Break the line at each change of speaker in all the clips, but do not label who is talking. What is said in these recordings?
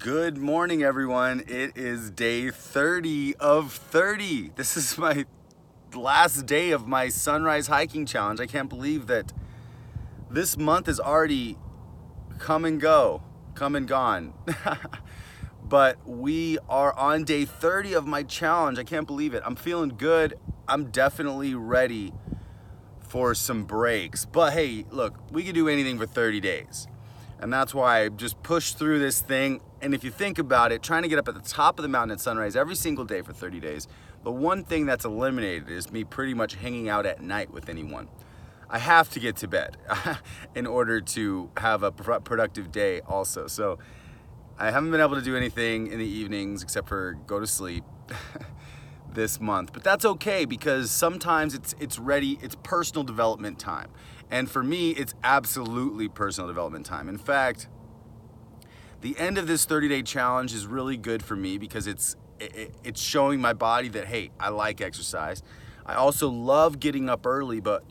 Good morning, everyone. It is day 30 of 30. This is my last day of my sunrise hiking challenge. I can't believe that this month is already come and gone. But we are on day 30 of my challenge. I can't believe it. I'm feeling good. I'm definitely ready for some breaks. But hey, look, we can do anything for 30 days. And that's why I just pushed through this thing. And if you think about it, trying to get up at the top of the mountain at sunrise every single day for 30 days, the one thing that's eliminated is me pretty much hanging out at night with anyone. I have to get to bed in order to have a productive day also. So I haven't been able to do anything in the evenings except for go to sleep this month. But that's okay, because sometimes it's personal development time. And for me, it's absolutely personal development time. In fact, the end of this 30-day challenge is really good for me because it's showing my body that, hey, I like exercise. I also love getting up early, but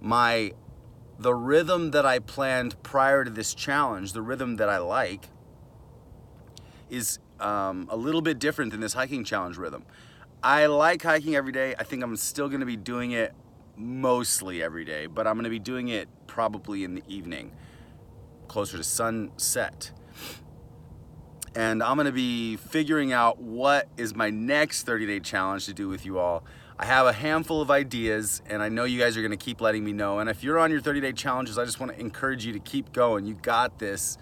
the rhythm that I planned prior to this challenge, the rhythm that I like, is a little bit different than this hiking challenge rhythm. I like hiking every day. I think I'm still gonna be doing it mostly every day, but I'm gonna be doing it probably in the evening, closer to sunset. And I'm gonna be figuring out what is my next 30-day challenge to do with you all. I have a handful of ideas, and I know you guys are gonna keep letting me know. And if you're on your 30-day challenges, I just wanna encourage you to keep going. You got this.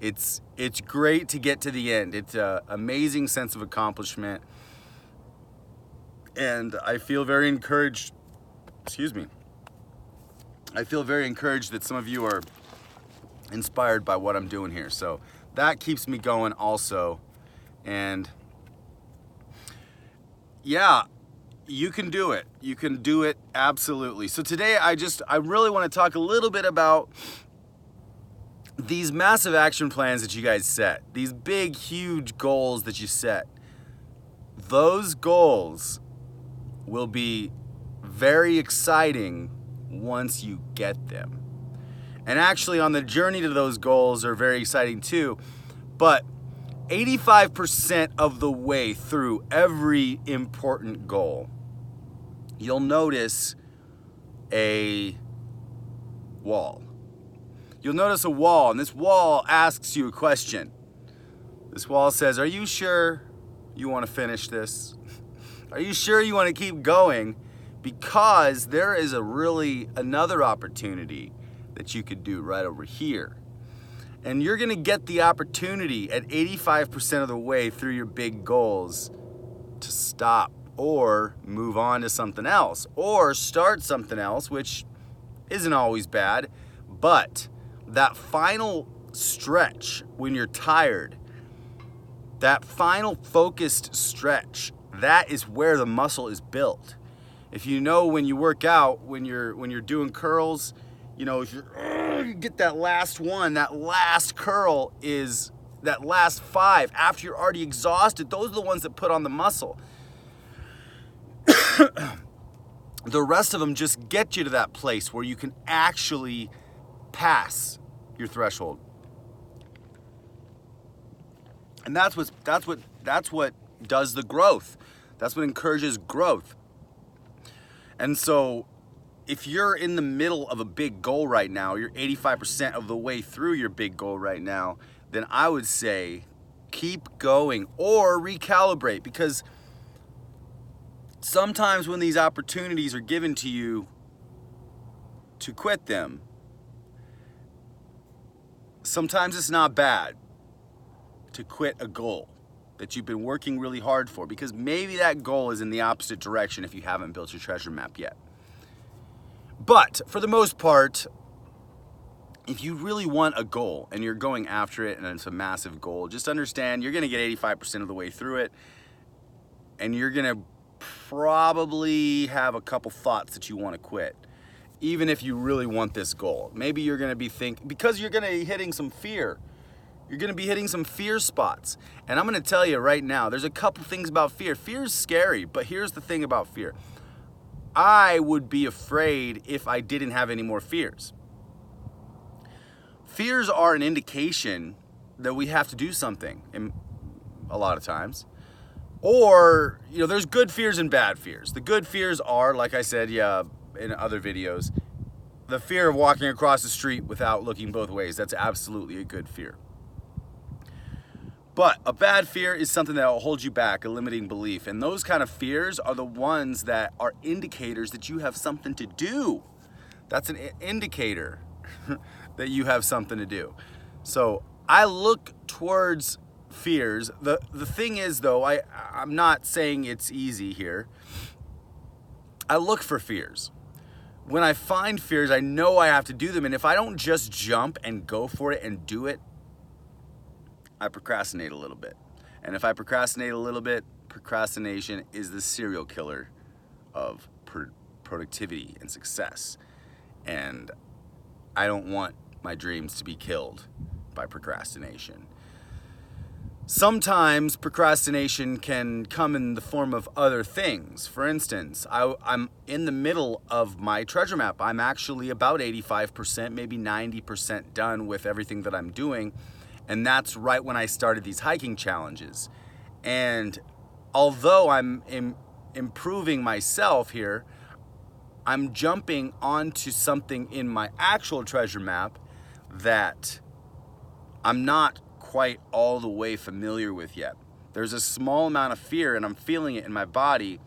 It's great to get to the end. It's an amazing sense of accomplishment. And I feel very encouraged, I feel very encouraged that some of you are inspired by what I'm doing here. So that keeps me going also. And yeah, you can do it. You can do it, absolutely. So today I really want to talk a little bit about these massive action plans that you guys set. These big, huge goals that you set. Those goals will be very exciting once you get them. And actually, on the journey to those goals are very exciting too. But 85% of the way through every important goal, you'll notice a wall. You'll notice a wall, and this wall asks you a question. This wall says, are you sure you want to finish this? Are you sure you want to keep going? Because there is another opportunity that you could do right over here. And you're gonna get the opportunity at 85% of the way through your big goals to stop or move on to something else or start something else, which isn't always bad. But that final stretch when you're tired, that final focused stretch, that is where the muscle is built. If you know, when you work out, when you're doing curls, you know, if you get that last one, that last curl is that last 5 after you're already exhausted. Those are the ones that put on the muscle. The rest of them just get you to that place where you can actually pass your threshold. And that's what does the growth. That's what encourages growth. And so if you're in the middle of a big goal right now, you're 85% of the way through your big goal right now, then I would say keep going or recalibrate, because sometimes when these opportunities are given to you to quit them, sometimes it's not bad to quit a goal that you've been working really hard for, because maybe that goal is in the opposite direction if you haven't built your treasure map yet. But for the most part, if you really want a goal and you're going after it and it's a massive goal, just understand you're gonna get 85% of the way through it, and you're gonna probably have a couple thoughts that you wanna quit, even if you really want this goal. Maybe you're gonna be because you're gonna be hitting some fear. You're gonna be hitting some fear spots. And I'm gonna tell you right now, there's a couple things about fear. Fear is scary, but here's the thing about fear. I would be afraid if I didn't have any more fears. Fears are an indication that we have to do something a lot of times. Or, there's good fears and bad fears. The good fears are, like I said, in other videos, the fear of walking across the street without looking both ways. That's absolutely a good fear. But a bad fear is something that will hold you back, a limiting belief. And those kind of fears are the ones that are indicators that you have something to do. That's an indicator that you have something to do. So I look towards fears. The thing is, though, I'm not saying it's easy here. I look for fears. When I find fears, I know I have to do them. And if I don't just jump and go for it and do it, I procrastinate a little bit. And if I procrastinate a little bit, procrastination is the serial killer of productivity and success. And I don't want my dreams to be killed by procrastination. Sometimes procrastination can come in the form of other things. For instance, I'm in the middle of my treasure map. I'm actually about 85%, maybe 90% done with everything that I'm doing. And that's right when I started these hiking challenges. And although I'm improving myself here, I'm jumping onto something in my actual treasure map that I'm not quite all the way familiar with yet. There's a small amount of fear and I'm feeling it in my body,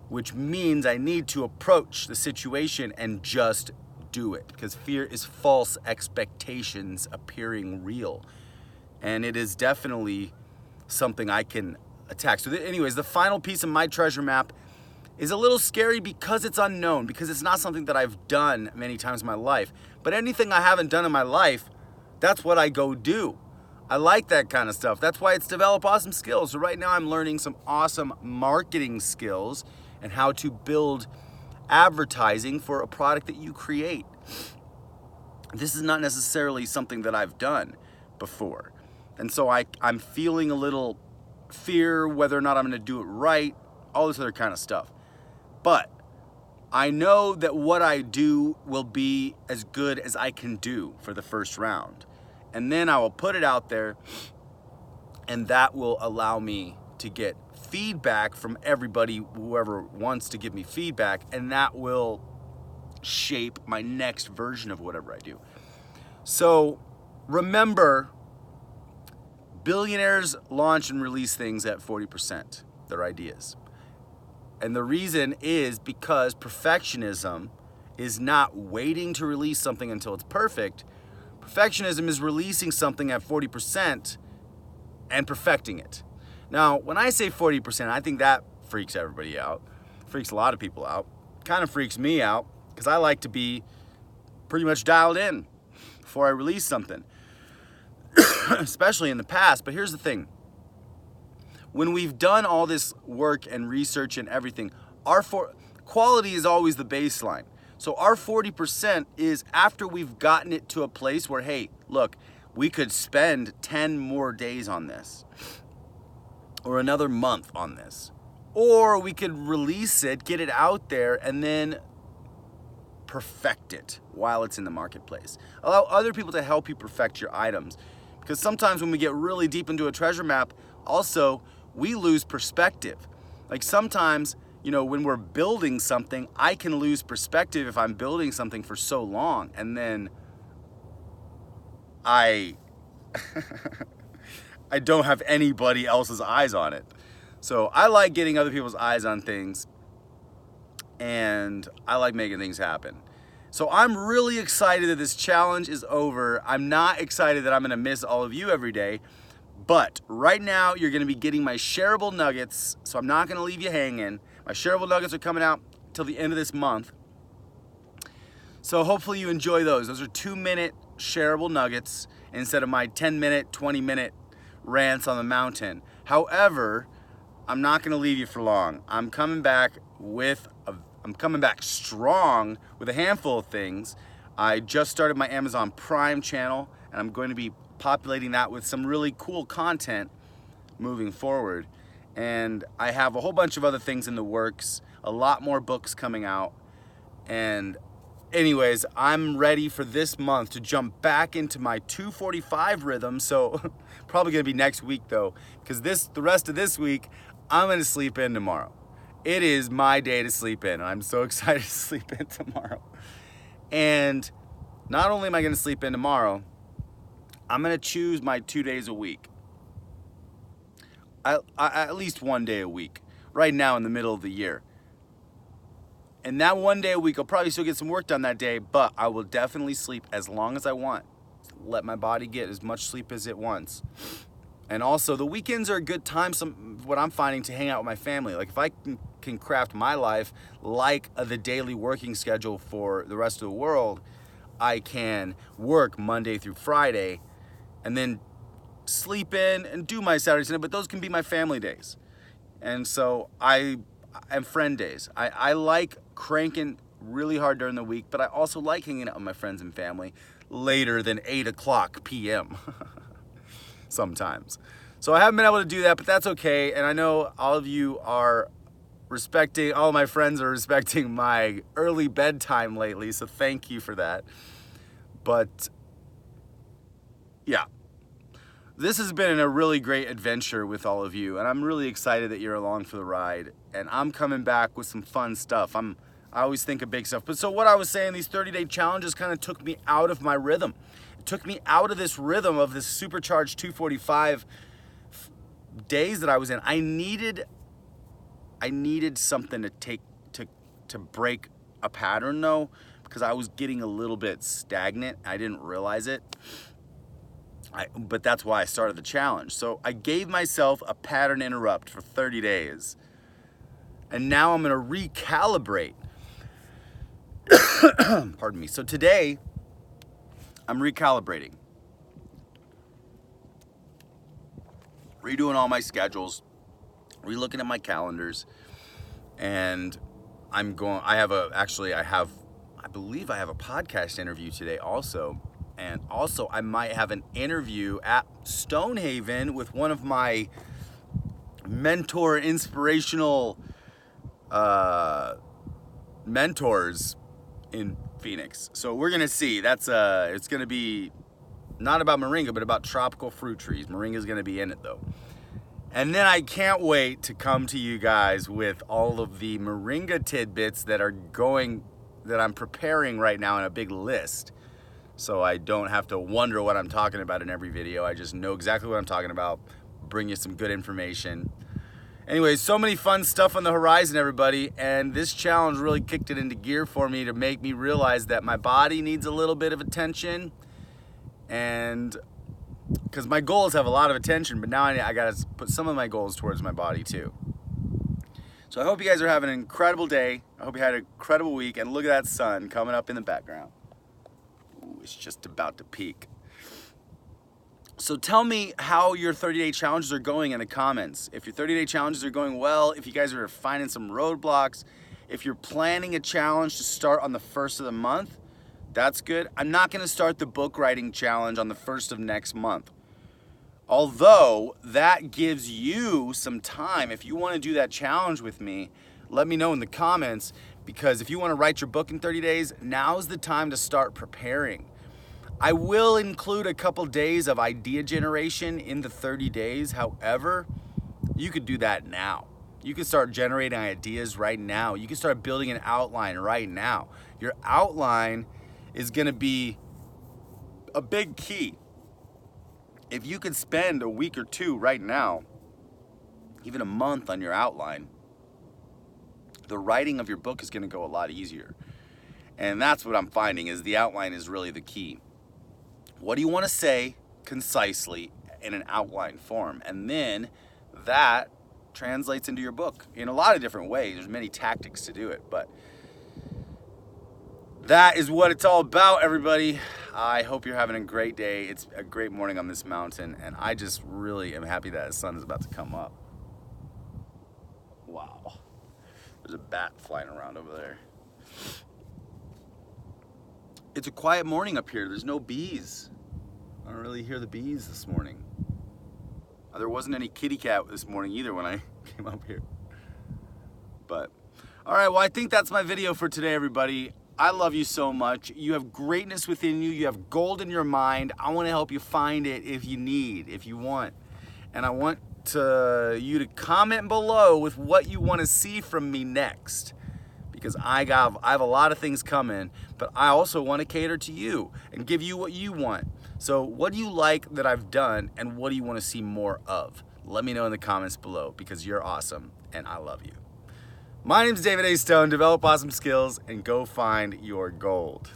which means I need to approach the situation and just do it, because fear is false expectations appearing real. And it is definitely something I can attack. So anyways, the final piece of my treasure map is a little scary because it's unknown, because it's not something that I've done many times in my life. But anything I haven't done in my life, that's what I go do. I like that kind of stuff. That's why it's develop awesome skills. So right now I'm learning some awesome marketing skills and how to build advertising for a product that you create. This is not necessarily something that I've done before. And so I'm feeling a little fear whether or not I'm going to do it right, all this other kind of stuff. But I know that what I do will be as good as I can do for the first round. And then I will put it out there, and that will allow me to get feedback from everybody, whoever wants to give me feedback, and that will shape my next version of whatever I do. So remember, billionaires launch and release things at 40%, their ideas. And the reason is because perfectionism is not waiting to release something until it's perfect. Perfectionism is releasing something at 40% and perfecting it. Now, when I say 40%, I think that freaks everybody out. Freaks a lot of people out. Kind of freaks me out because I like to be pretty much dialed in before I release something. Especially in the past. But here's the thing. When we've done all this work and research and everything, quality is always the baseline. So our 40% is after we've gotten it to a place where, hey, look, we could spend 10 more days on this, or another month on this, or we could release it, get it out there, and then perfect it while it's in the marketplace. Allow other people to help you perfect your items. Because sometimes when we get really deep into a treasure map, also, we lose perspective. Like sometimes, when we're building something, I can lose perspective if I'm building something for so long, and then I don't have anybody else's eyes on it. So I like getting other people's eyes on things, and I like making things happen. So I'm really excited that this challenge is over. I'm not excited that I'm gonna miss all of you every day, but right now you're gonna be getting my shareable nuggets, so I'm not gonna leave you hanging. My shareable nuggets are coming out till the end of this month. So hopefully you enjoy those. Those are 2-minute shareable nuggets instead of my 10-minute, 20-minute rants on the mountain. However, I'm not gonna leave you for long. I'm coming back strong with a handful of things. I just started my Amazon Prime channel, and I'm going to be populating that with some really cool content moving forward. And I have a whole bunch of other things in the works, a lot more books coming out, and anyways, I'm ready for this month to jump back into my 2:45 rhythm. So probably gonna be next week though, because the rest of this week, I'm gonna sleep in tomorrow. It is my day to sleep in. I'm so excited to sleep in tomorrow. And not only am I gonna sleep in tomorrow, I'm gonna choose my 2 days a week. At least 1 day a week, right now in the middle of the year. And that 1 day a week, I'll probably still get some work done that day, but I will definitely sleep as long as I want. Let my body get as much sleep as it wants. And also, the weekends are a good time, what I'm finding, to hang out with my family. Like, if I can craft my life like the daily working schedule for the rest of the world, I can work Monday through Friday and then sleep in and do my Saturday, Sunday, but those can be my family days. And so and friend days. I like cranking really hard during the week, but I also like hanging out with my friends and family later than 8 p.m. sometimes. So I haven't been able to do that, but that's okay. And I know all of you are all of my friends are respecting my early bedtime lately, so thank you for that. But yeah, this has been a really great adventure with all of you, and I'm really excited that you're along for the ride. And I'm coming back with some fun stuff. I always think of big stuff. But so what I was saying, these 30-day challenges kind of took me out of my rhythm. It took me out of this rhythm of this supercharged 245 days that I was in. I needed something to break a pattern though, because I was getting a little bit stagnant. I didn't realize it. But that's why I started the challenge. So I gave myself a pattern interrupt for 30 days. And now I'm gonna recalibrate. Pardon me. So today, I'm recalibrating. Redoing all my schedules, relooking at my calendars, and I believe I have a podcast interview today also. And also, I might have an interview at Stonehaven with one of my mentor, inspirational mentors in Phoenix. So we're gonna see. It's gonna be not about moringa, but about tropical fruit trees. Moringa's gonna be in it though. And then I can't wait to come to you guys with all of the moringa tidbits that I'm preparing right now in a big list. So I don't have to wonder what I'm talking about in every video. I just know exactly what I'm talking about, bring you some good information. Anyways, so many fun stuff on the horizon, everybody, and this challenge really kicked it into gear for me to make me realize that my body needs a little bit of attention, and because my goals have a lot of attention, but now I gotta put some of my goals towards my body too. So I hope you guys are having an incredible day. I hope you had an incredible week, and look at that sun coming up in the background. Ooh, it's just about to peak. So tell me how your 30-day challenges are going in the comments. If your 30-day challenges are going well, if you guys are finding some roadblocks, if you're planning a challenge to start on the 1st of the month, that's good. I'm not gonna start the book writing challenge on the 1st of next month. Although that gives you some time. If you wanna do that challenge with me, let me know in the comments, because if you wanna write your book in 30 days, now's the time to start preparing. I will include a couple days of idea generation in the 30 days. However, you could do that now. You can start generating ideas right now. You can start building an outline right now. Your outline is gonna be a big key. If you could spend a week or two right now, even a month on your outline, the writing of your book is gonna go a lot easier. And that's what I'm finding, is the outline is really the key. What do you want to say concisely in an outline form? And then that translates into your book in a lot of different ways. There's many tactics to do it, but that is what it's all about, everybody. I hope you're having a great day. It's a great morning on this mountain, and I just really am happy that the sun is about to come up. Wow. There's a bat flying around over there. It's a quiet morning up here. There's no bees. I don't really hear the bees this morning. There wasn't any kitty cat this morning either when I came up here. But, all right, well, I think that's my video for today, everybody. I love you so much. You have greatness within you. You have gold in your mind. I want to help you find it if you want. And I want you to comment below with what you want to see from me next. Because I have a lot of things coming, but I also want to cater to you and give you what you want. So what do you like that I've done, and what do you want to see more of? Let me know in the comments below, because you're awesome and I love you. My name's David A. Stone. Develop awesome skills and go find your gold.